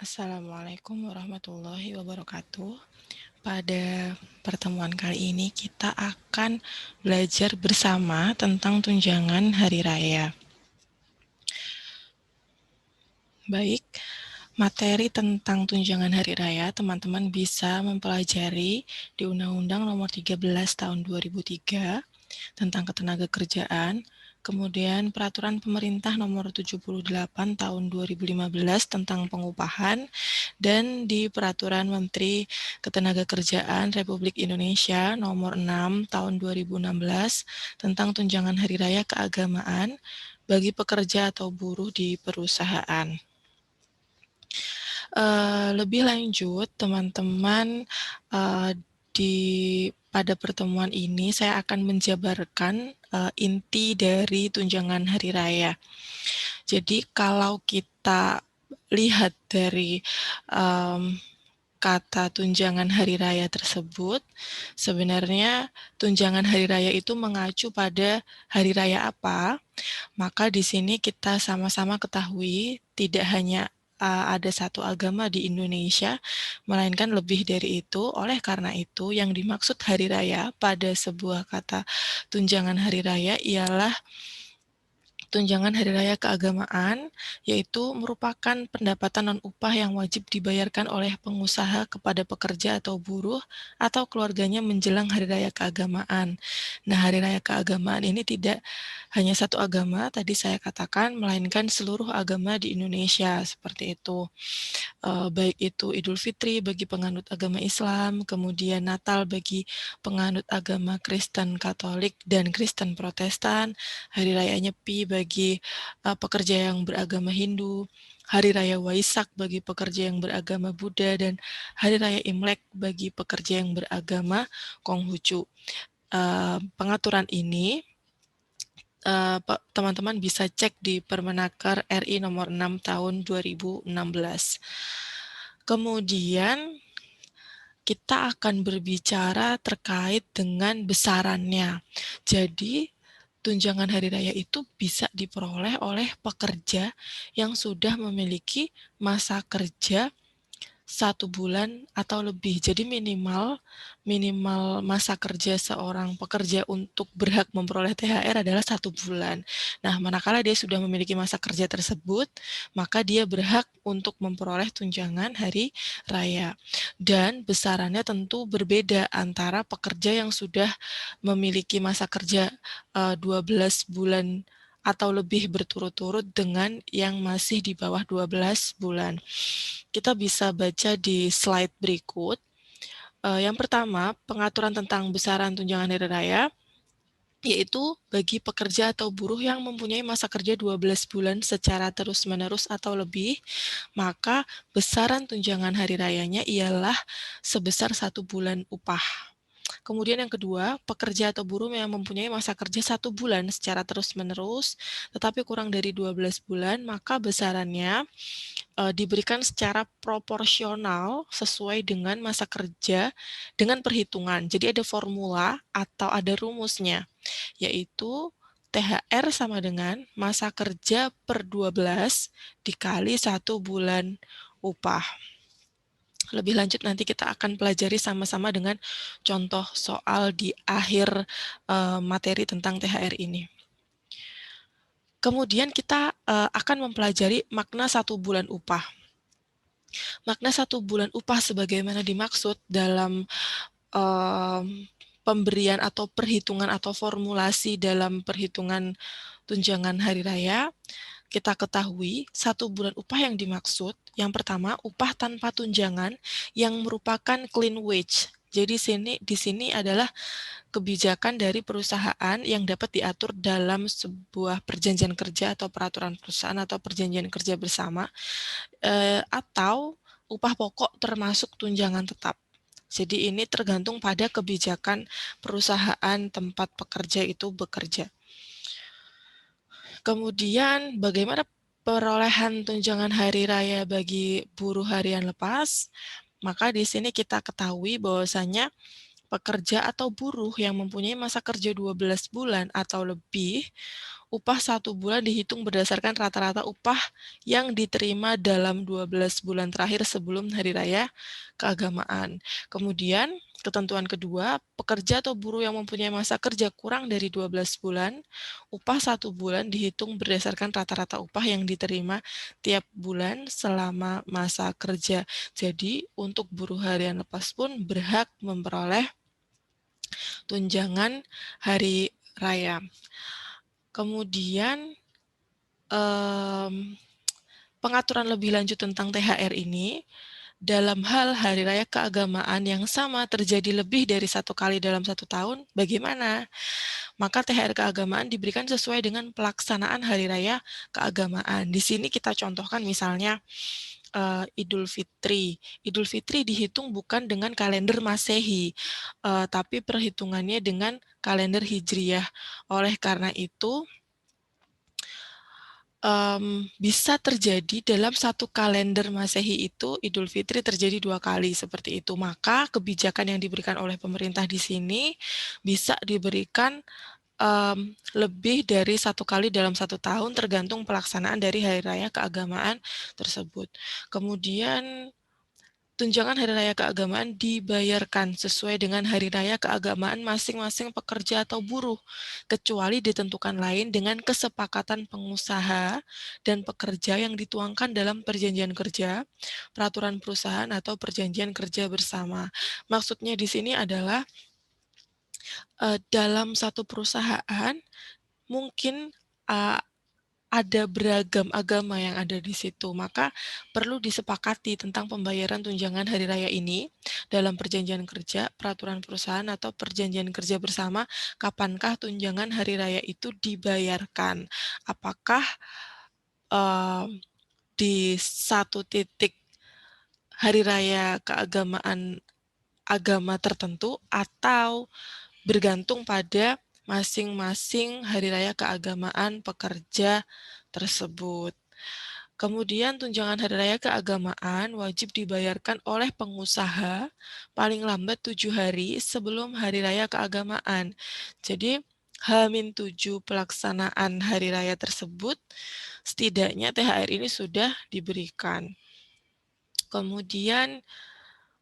Assalamualaikum warahmatullahi wabarakatuh. Pada pertemuan kali ini kita akan belajar bersama tentang tunjangan hari raya. Baik, materi tentang tunjangan hari raya teman-teman bisa mempelajari di Undang-Undang Nomor 13 Tahun 2003 tentang Ketenagakerjaan, kemudian Peraturan Pemerintah Nomor 78 Tahun 2015 tentang pengupahan, dan di Peraturan Menteri Ketenagakerjaan Republik Indonesia Nomor 6 Tahun 2016 tentang tunjangan hari raya keagamaan bagi pekerja atau buruh di perusahaan. Lebih lanjut, teman-teman, pada pertemuan ini saya akan menjabarkan inti dari tunjangan hari raya. Jadi kalau kita lihat dari kata tunjangan hari raya tersebut, sebenarnya tunjangan hari raya itu mengacu pada hari raya apa. Maka di sini kita sama-sama ketahui tidak hanya ada satu agama di Indonesia, melainkan lebih dari itu. Oleh karena itu, yang dimaksud hari raya pada sebuah kata tunjangan hari raya ialah tunjangan hari raya keagamaan, yaitu merupakan pendapatan non-upah yang wajib dibayarkan oleh pengusaha kepada pekerja atau buruh atau keluarganya menjelang hari raya keagamaan. Nah, hari raya keagamaan ini tidak hanya satu agama, tadi saya katakan, melainkan seluruh agama di Indonesia, seperti itu. Baik itu Idul Fitri bagi penganut agama Islam, kemudian Natal bagi penganut agama Kristen Katolik dan Kristen Protestan, Hari Raya Nyepi bagi pekerja yang beragama Hindu, Hari Raya Waisak bagi pekerja yang beragama Buddha, dan Hari Raya Imlek bagi pekerja yang beragama Konghucu. Pengaturan ini teman-teman bisa cek di Permenaker RI nomor 6 tahun 2016. Kemudian kita akan berbicara terkait dengan besarannya. Jadi, tunjangan hari raya itu bisa diperoleh oleh pekerja yang sudah memiliki masa kerja 1 bulan atau lebih. Jadi minimal masa kerja seorang pekerja untuk berhak memperoleh THR adalah 1 bulan. Nah, manakala dia sudah memiliki masa kerja tersebut, maka dia berhak untuk memperoleh tunjangan hari raya. Dan besarannya tentu berbeda antara pekerja yang sudah memiliki masa kerja 12 bulan atau lebih berturut-turut dengan yang masih di bawah 12 bulan. Kita bisa baca di slide berikut. Yang pertama, pengaturan tentang besaran tunjangan hari raya, yaitu bagi pekerja atau buruh yang mempunyai masa kerja 12 bulan secara terus-menerus atau lebih, maka besaran tunjangan hari rayanya ialah sebesar 1 bulan upah. Kemudian yang kedua, pekerja atau buruh yang mempunyai masa kerja 1 bulan secara terus-menerus, tetapi kurang dari 12 bulan, maka besarannya diberikan secara proporsional sesuai dengan masa kerja dengan perhitungan. Jadi ada formula atau ada rumusnya, yaitu THR sama dengan masa kerja per 12 dikali 1 bulan upah. Lebih lanjut nanti kita akan pelajari sama-sama dengan contoh soal di akhir materi tentang THR ini. Kemudian kita akan mempelajari makna 1 bulan upah. Makna 1 bulan upah sebagaimana dimaksud dalam pemberian atau perhitungan atau formulasi dalam perhitungan tunjangan hari raya, kita ketahui 1 bulan upah yang dimaksud, yang pertama upah tanpa tunjangan yang merupakan clean wage. Jadi di sini adalah kebijakan dari perusahaan yang dapat diatur dalam sebuah perjanjian kerja atau peraturan perusahaan atau perjanjian kerja bersama, atau upah pokok termasuk tunjangan tetap. Jadi ini tergantung pada kebijakan perusahaan tempat pekerja itu bekerja. Kemudian bagaimana perolehan tunjangan hari raya bagi buruh harian lepas? Maka di sini kita ketahui bahwasanya pekerja atau buruh yang mempunyai masa kerja 12 bulan atau lebih upah 1 bulan dihitung berdasarkan rata-rata upah yang diterima dalam 12 bulan terakhir sebelum Hari Raya Keagamaan. Kemudian, ketentuan kedua, pekerja atau buruh yang mempunyai masa kerja kurang dari 12 bulan, upah 1 bulan dihitung berdasarkan rata-rata upah yang diterima tiap bulan selama masa kerja. Jadi, untuk buruh harian lepas pun berhak memperoleh tunjangan hari raya. Kemudian, pengaturan lebih lanjut tentang THR ini, dalam hal hari raya keagamaan yang sama terjadi lebih dari 1 kali dalam 1 tahun, bagaimana? Maka THR keagamaan diberikan sesuai dengan pelaksanaan hari raya keagamaan. Di sini kita contohkan misalnya Idul Fitri. Idul Fitri dihitung bukan dengan kalender Masehi, tapi perhitungannya dengan kalender Hijriyah. Oleh karena itu, bisa terjadi dalam 1 kalender Masehi itu Idul Fitri terjadi 2 kali seperti itu. Maka kebijakan yang diberikan oleh pemerintah di sini bisa diberikan lebih dari 1 kali dalam 1 tahun tergantung pelaksanaan dari hari raya keagamaan tersebut. Kemudian tunjangan hari raya keagamaan dibayarkan sesuai dengan hari raya keagamaan masing-masing pekerja atau buruh, kecuali ditentukan lain dengan kesepakatan pengusaha dan pekerja yang dituangkan dalam perjanjian kerja, peraturan perusahaan, atau perjanjian kerja bersama. Maksudnya di sini adalah dalam satu perusahaan mungkin ada beragam agama yang ada di situ, maka perlu disepakati tentang pembayaran tunjangan hari raya ini dalam perjanjian kerja, peraturan perusahaan, atau perjanjian kerja bersama, kapankah tunjangan hari raya itu dibayarkan. Apakah di satu titik hari raya keagamaan agama tertentu atau bergantung pada masing-masing hari raya keagamaan pekerja tersebut. Kemudian tunjangan hari raya keagamaan wajib dibayarkan oleh pengusaha paling lambat 7 hari sebelum hari raya keagamaan. Jadi, H-7 pelaksanaan hari raya tersebut, setidaknya THR ini sudah diberikan. Kemudian,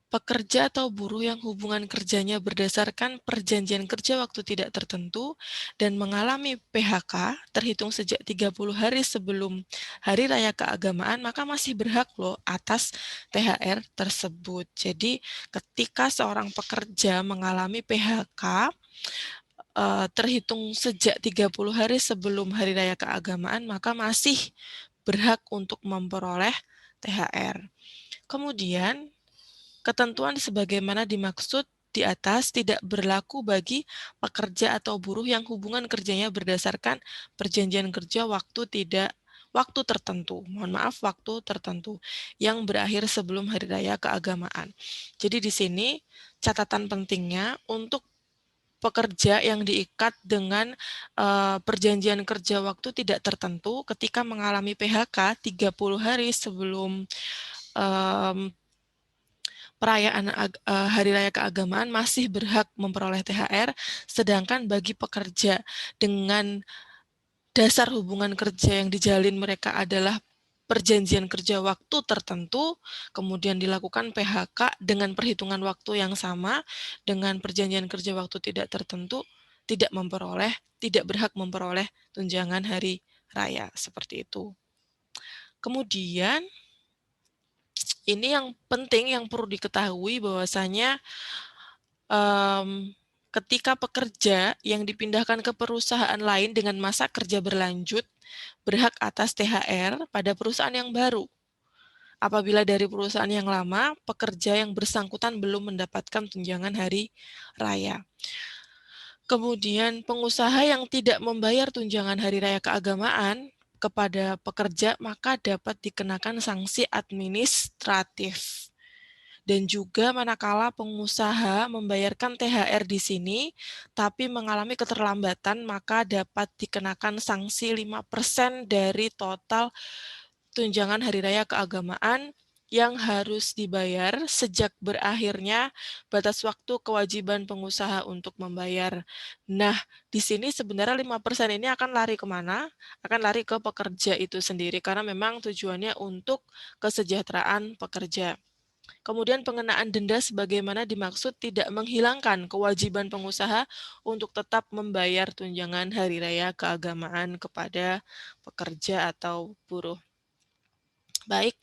pekerja atau buruh yang hubungan kerjanya berdasarkan perjanjian kerja waktu tidak tertentu dan mengalami PHK terhitung sejak 30 hari sebelum hari raya keagamaan, maka masih berhak loh atas THR tersebut. Jadi ketika seorang pekerja mengalami PHK terhitung sejak 30 hari sebelum hari raya keagamaan, maka masih berhak untuk memperoleh THR. Kemudian, ketentuan sebagaimana dimaksud di atas tidak berlaku bagi pekerja atau buruh yang hubungan kerjanya berdasarkan perjanjian kerja waktu tertentu. Mohon maaf, waktu tertentu yang berakhir sebelum hari raya keagamaan. Jadi di sini catatan pentingnya untuk pekerja yang diikat dengan perjanjian kerja waktu tidak tertentu ketika mengalami PHK 30 hari sebelum perayaan hari raya keagamaan masih berhak memperoleh THR, sedangkan bagi pekerja dengan dasar hubungan kerja yang dijalin mereka adalah perjanjian kerja waktu tertentu, kemudian dilakukan PHK dengan perhitungan waktu yang sama dengan perjanjian kerja waktu tidak tertentu, tidak berhak memperoleh tunjangan hari raya, seperti itu. Kemudian, ini yang penting yang perlu diketahui bahwasanya ketika pekerja yang dipindahkan ke perusahaan lain dengan masa kerja berlanjut berhak atas THR pada perusahaan yang baru. Apabila dari perusahaan yang lama, pekerja yang bersangkutan belum mendapatkan tunjangan hari raya. Kemudian pengusaha yang tidak membayar tunjangan hari raya keagamaan kepada pekerja maka dapat dikenakan sanksi administratif. Dan juga manakala pengusaha membayarkan THR di sini, tapi mengalami keterlambatan, maka dapat dikenakan sanksi 5% dari total tunjangan hari raya keagamaan yang harus dibayar sejak berakhirnya batas waktu kewajiban pengusaha untuk membayar. Nah, di sini sebenarnya 5% ini akan lari kemana? Akan lari ke pekerja itu sendiri, karena memang tujuannya untuk kesejahteraan pekerja. Kemudian pengenaan denda sebagaimana dimaksud tidak menghilangkan kewajiban pengusaha untuk tetap membayar tunjangan hari raya keagamaan kepada pekerja atau buruh. Baik,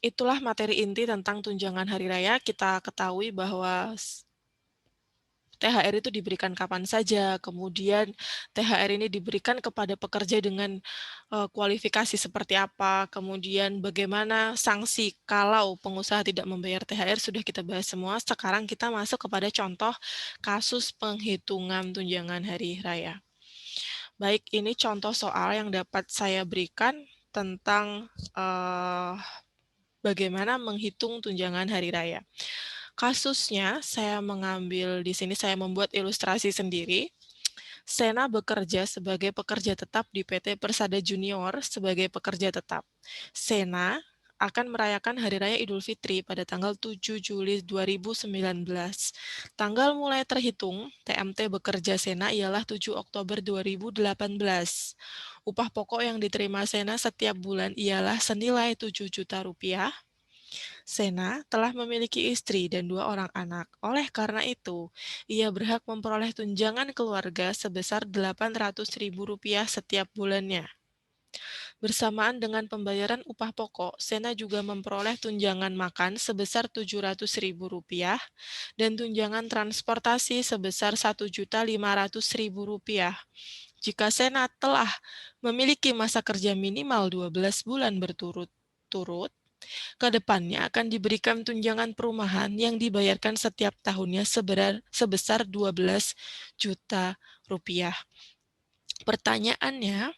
itulah materi inti tentang tunjangan hari raya. Kita ketahui bahwa THR itu diberikan kapan saja, kemudian THR ini diberikan kepada pekerja dengan kualifikasi seperti apa, kemudian bagaimana sanksi kalau pengusaha tidak membayar THR sudah kita bahas semua. Sekarang kita masuk kepada contoh kasus penghitungan tunjangan hari raya. Baik, ini contoh soal yang dapat saya berikan tentang bagaimana menghitung tunjangan hari raya. Kasusnya, saya mengambil di sini, saya membuat ilustrasi sendiri. Sena bekerja sebagai pekerja tetap di PT Persada Junior sebagai pekerja tetap. Sena akan merayakan Hari Raya Idul Fitri pada tanggal 7 Juli 2019. Tanggal mulai terhitung, TMT bekerja Sena ialah 7 Oktober 2018. Upah pokok yang diterima Sena setiap bulan ialah senilai 7 juta rupiah. Sena telah memiliki istri dan 2 orang anak. Oleh karena itu, ia berhak memperoleh tunjangan keluarga sebesar Rp800.000 setiap bulannya. Bersamaan dengan pembayaran upah pokok, Sena juga memperoleh tunjangan makan sebesar Rp700.000 dan tunjangan transportasi sebesar Rp1.500.000. Jika Sena telah memiliki masa kerja minimal 12 bulan berturut-turut, kedepannya akan diberikan tunjangan perumahan yang dibayarkan setiap tahunnya sebesar 12 juta rupiah. Pertanyaannya,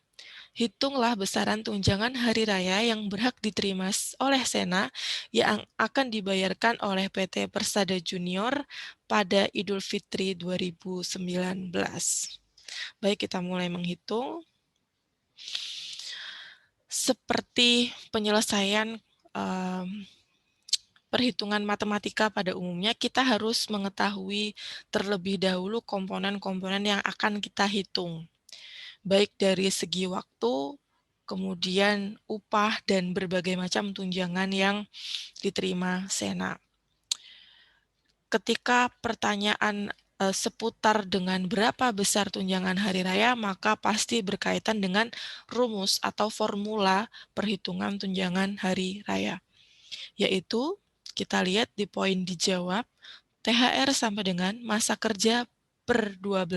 hitunglah besaran tunjangan hari raya yang berhak diterima oleh Sena yang akan dibayarkan oleh PT Persada Junior pada Idul Fitri 2019. Baik, kita mulai menghitung. Seperti penyelesaian perhitungan matematika pada umumnya, kita harus mengetahui terlebih dahulu komponen-komponen yang akan kita hitung, baik dari segi waktu, kemudian upah, dan berbagai macam tunjangan yang diterima Sena. Ketika pertanyaan seputar dengan berapa besar tunjangan hari raya, maka pasti berkaitan dengan rumus atau formula perhitungan tunjangan hari raya, yaitu kita lihat di poin dijawab, THR sama dengan masa kerja per 12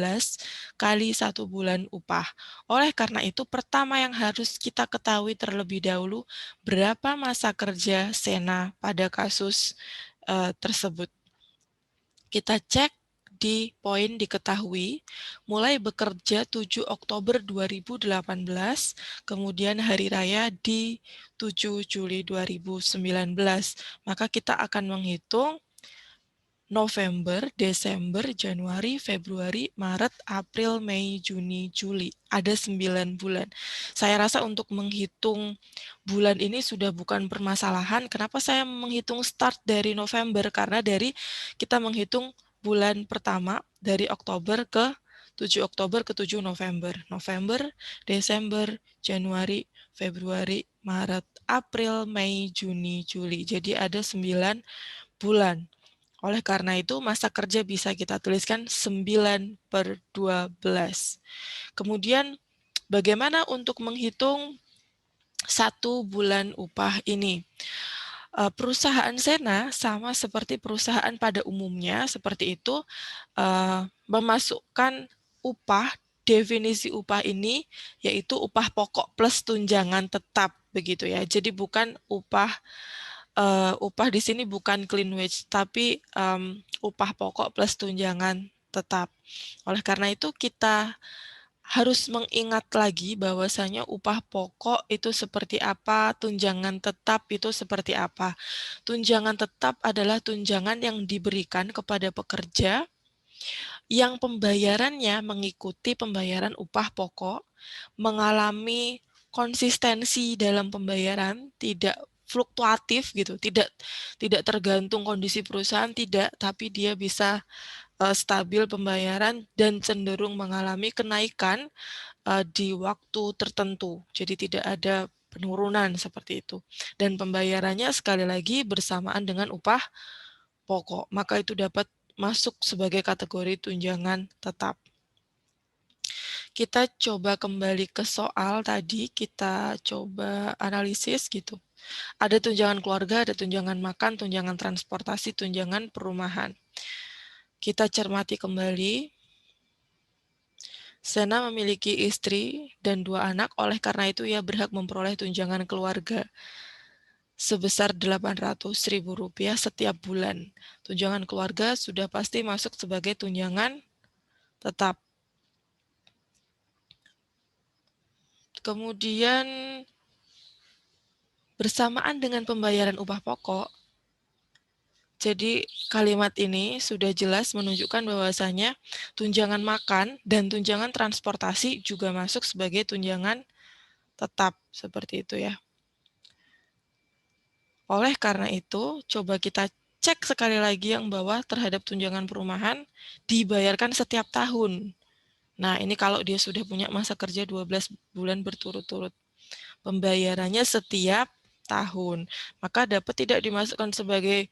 kali 1 bulan upah. Oleh karena itu, pertama yang harus kita ketahui terlebih dahulu, berapa masa kerja Sena pada kasus tersebut. Kita cek di poin diketahui, mulai bekerja 7 Oktober 2018, kemudian hari raya di 7 Juli 2019. Maka kita akan menghitung November, Desember, Januari, Februari, Maret, April, Mei, Juni, Juli. Ada 9 bulan. Saya rasa untuk menghitung bulan ini sudah bukan permasalahan. Kenapa saya menghitung start dari November? Karena dari kita menghitung bulan pertama dari Oktober ke 7 Oktober ke 7 November. November, Desember, Januari, Februari, Maret, April, Mei, Juni, Juli. Jadi ada 9 bulan. Oleh karena itu, masa kerja bisa kita tuliskan 9/12. Kemudian, bagaimana untuk menghitung 1 bulan upah ini? Perusahaan Sena sama seperti perusahaan pada umumnya, seperti itu, memasukkan upah, definisi upah ini, yaitu upah pokok plus tunjangan tetap, begitu ya. Jadi bukan upah di sini bukan clean wage, tapi upah pokok plus tunjangan tetap. Oleh karena itu kita harus mengingat lagi bahwasanya upah pokok itu seperti apa, tunjangan tetap itu seperti apa. Tunjangan tetap adalah tunjangan yang diberikan kepada pekerja yang pembayarannya mengikuti pembayaran upah pokok, mengalami konsistensi dalam pembayaran, tidak fluktuatif gitu, tidak tergantung kondisi perusahaan, tidak, tapi dia bisa stabil pembayaran dan cenderung mengalami kenaikan di waktu tertentu. Jadi tidak ada penurunan seperti itu. Dan pembayarannya sekali lagi bersamaan dengan upah pokok, maka itu dapat masuk sebagai kategori tunjangan tetap. Kita coba kembali ke soal tadi, kita coba analisis gitu. Ada tunjangan keluarga, ada tunjangan makan, tunjangan transportasi, tunjangan perumahan. Kita cermati kembali. Sena memiliki istri dan 2 anak, oleh karena itu ia berhak memperoleh tunjangan keluarga sebesar Rp800.000 setiap bulan. Tunjangan keluarga sudah pasti masuk sebagai tunjangan tetap. Kemudian bersamaan dengan pembayaran upah pokok, jadi kalimat ini sudah jelas menunjukkan bahwasanya tunjangan makan dan tunjangan transportasi juga masuk sebagai tunjangan tetap, seperti itu ya. Oleh karena itu, coba kita cek sekali lagi yang bawah terhadap tunjangan perumahan dibayarkan setiap tahun. Nah, ini kalau dia sudah punya masa kerja 12 bulan berturut-turut. Pembayarannya setiap tahun. Maka dapat tidak dimasukkan sebagai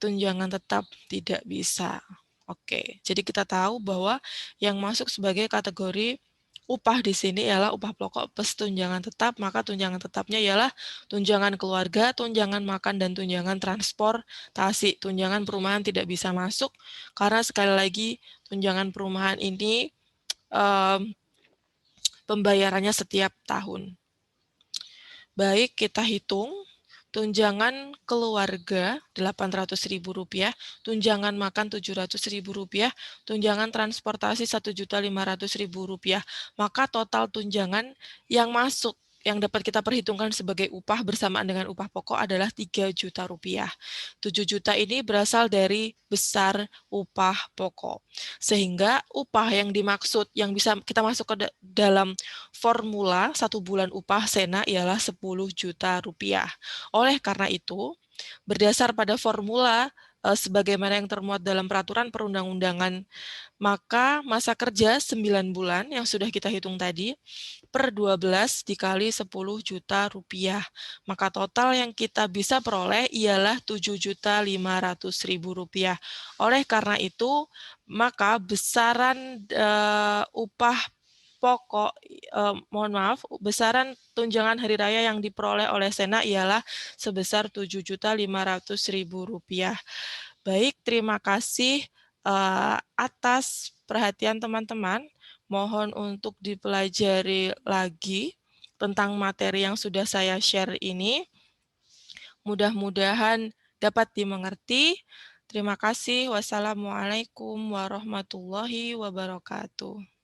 tunjangan tetap, tidak bisa. Oke, jadi kita tahu bahwa yang masuk sebagai kategori upah di sini ialah upah pokok plus tunjangan tetap, maka tunjangan tetapnya ialah tunjangan keluarga, tunjangan makan, dan tunjangan transportasi. Tunjangan perumahan tidak bisa masuk, karena sekali lagi tunjangan perumahan ini pembayarannya setiap tahun. Baik, kita hitung. Tunjangan keluarga Rp800.000, tunjangan makan Rp700.000, tunjangan transportasi Rp1.500.000. Maka total tunjangan yang masuk yang dapat kita perhitungkan sebagai upah bersamaan dengan upah pokok adalah Rp3 juta. 7 juta ini berasal dari besar upah pokok. Sehingga upah yang dimaksud yang bisa kita masuk ke dalam formula 1 bulan upah Sena ialah Rp10 juta. Oleh karena itu, berdasar pada formula sebagaimana yang termuat dalam peraturan perundang-undangan, maka masa kerja 9 bulan yang sudah kita hitung tadi per 12 dikali Rp10 juta. Maka total yang kita bisa peroleh ialah Rp7.500.000. Oleh karena itu, maka besaran upah pokok, besaran tunjangan hari raya yang diperoleh oleh Sena ialah sebesar Rp7.500.000. Baik, terima kasih atas perhatian teman-teman. Mohon untuk dipelajari lagi tentang materi yang sudah saya share ini. Mudah-mudahan dapat dimengerti. Terima kasih. Wassalamualaikum warahmatullahi wabarakatuh.